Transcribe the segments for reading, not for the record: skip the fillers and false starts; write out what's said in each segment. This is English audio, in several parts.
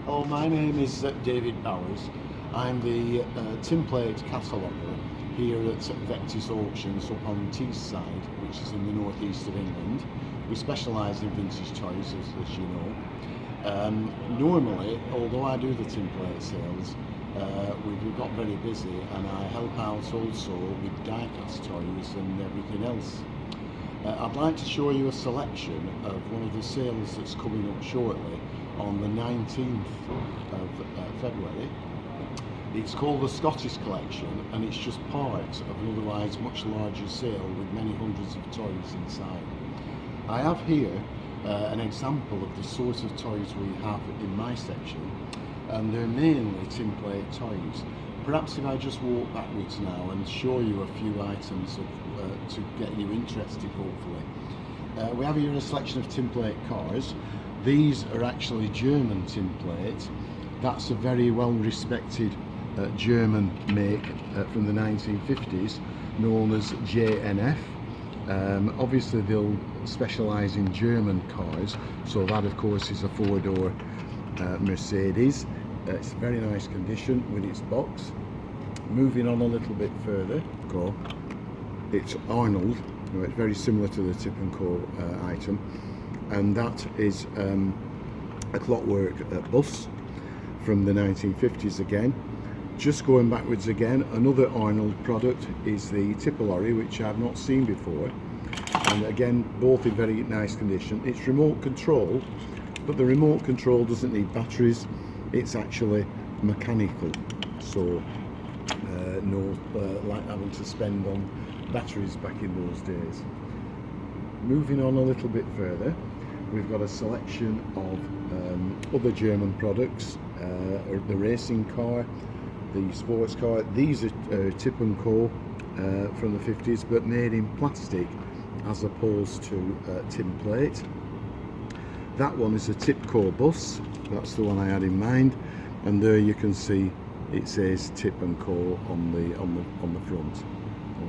Oh, my name is David Bowers. I'm the Tinplate cataloguer here at Vectis Auctions up on Teesside, which is in the northeast of England. We specialise in vintage toys, as you know. Normally, although I do the Tinplate sales, we've got very busy, and I help out also with diecast toys and everything else. I'd like to show you a selection of one of the sales that's coming up shortly on the 19th of February. It's called the Scottish Collection, and it's just part of an otherwise much larger sale with many hundreds of toys inside. I have here an example of the sort of toys we have in my section, and they're mainly Tinplate toys. Perhaps if I just walk backwards now and show you a few items to get you interested, hopefully. We have here a selection of Tinplate cars. These are actually German Tinplate. That's a very well respected German make from the 1950s, known as JNF. Obviously they'll specialise in German cars, so that of course is a four-door Mercedes. It's a very nice condition with its box. Moving on a little bit further, it's Arnold. It's very similar to the Tip & Co item, and that is a clockwork bus from the 1950s again. Just going backwards again, another Arnold product is the tipper lorry, which I've not seen before, and again both in very nice condition. It's remote control, but the remote control doesn't need batteries. It's actually mechanical, so no like having to spend on batteries back in those days. Moving on a little bit further, we've got a selection of other German products, the racing car, the sports car. These are Tip & Co from the 50s, but made in plastic as opposed to Tinplate. That one is a Tipco bus. That's the one I had in mind, and there you can see it says Tip & Co on the front.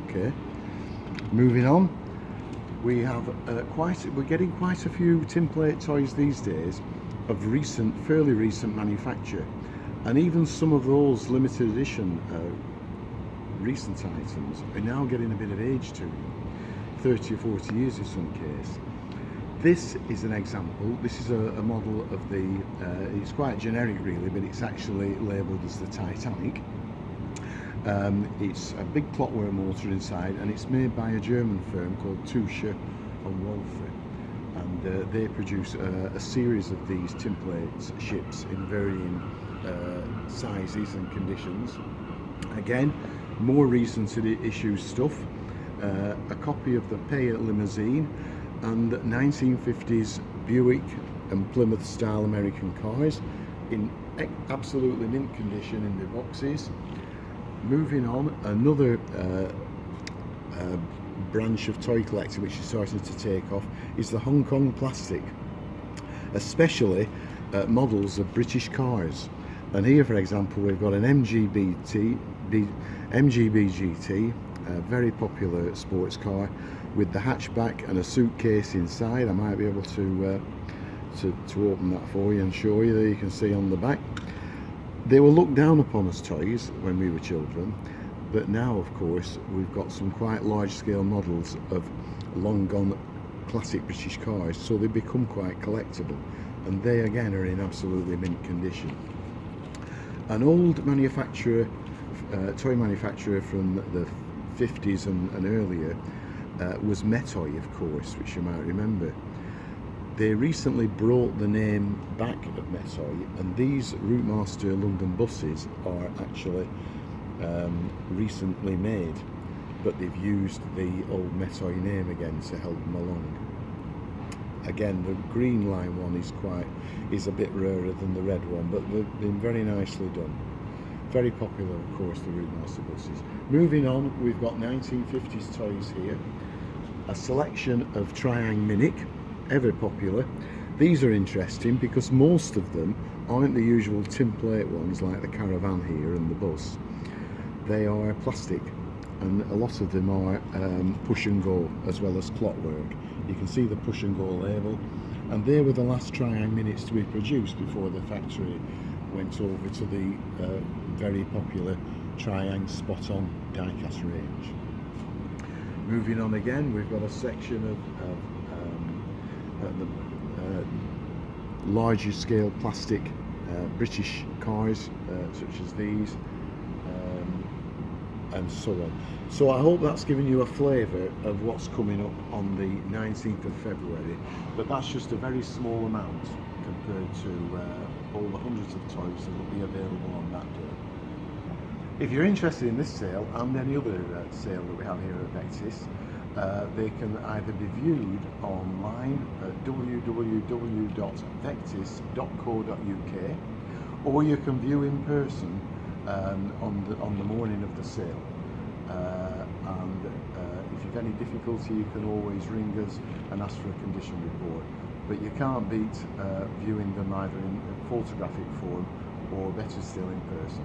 Okay. Moving on, we have we're getting quite a few Tinplate toys these days of fairly recent manufacture, and even some of those limited edition recent items are now getting a bit of age to them, 30 or 40 years in some case. This is an example. This is a model of the, it's quite generic really, but it's actually labelled as the Titanic. It's a big clockwork motor inside, and it's made by a German firm called Tusche and Wolfe, and they produce a series of these Tinplate ships in varying sizes and conditions. Again, more recent issue stuff, a copy of the Pay Limousine, and 1950s Buick and Plymouth style American cars in absolutely mint condition in the boxes. Moving on, another branch of toy collecting which is starting to take off is the Hong Kong plastic, especially models of British cars. And here, for example, we've got an MGB GT, a very popular sports car with the hatchback and a suitcase inside. I might be able to open that for you and show you. There you can see on the back. They were looked down upon as toys when we were children, but now of course we've got some quite large scale models of long gone classic British cars, so they become quite collectible, and they again are in absolutely mint condition. An old manufacturer, toy manufacturer from the 50s and earlier was Metoy, of course, which you might remember. They recently brought the name back of Metoy, and these Routemaster London buses are actually recently made, but they've used the old Metoy name again to help them along. Again, the green line one is a bit rarer than the red one, but they've been very nicely done. Very popular, of course, the Routemaster buses. Moving on, we've got 1950s toys here. A selection of Triang Minic, ever popular. These are interesting because most of them aren't the usual Tinplate ones like the Caravan here and the bus. They are plastic, and a lot of them are push and go as well as clockwork. You can see the push and go label and they were the last Triang minutes to be produced before the factory went over to the very popular Triang spot-on diecast range. Moving on again, we've got a section of the larger scale plastic British cars, such as these, and so on. So I hope that's given you a flavour of what's coming up on the 19th of February, but that's just a very small amount compared to all the hundreds of toys that will be available on that day. If you're interested in this sale and any other sale that we have here at Vectis, they can either be viewed online at www.vectis.co.uk, or you can view in person on the morning of the sale. If you've any difficulty, you can always ring us and ask for a condition report. But you can't beat viewing them either in photographic form or better still in person.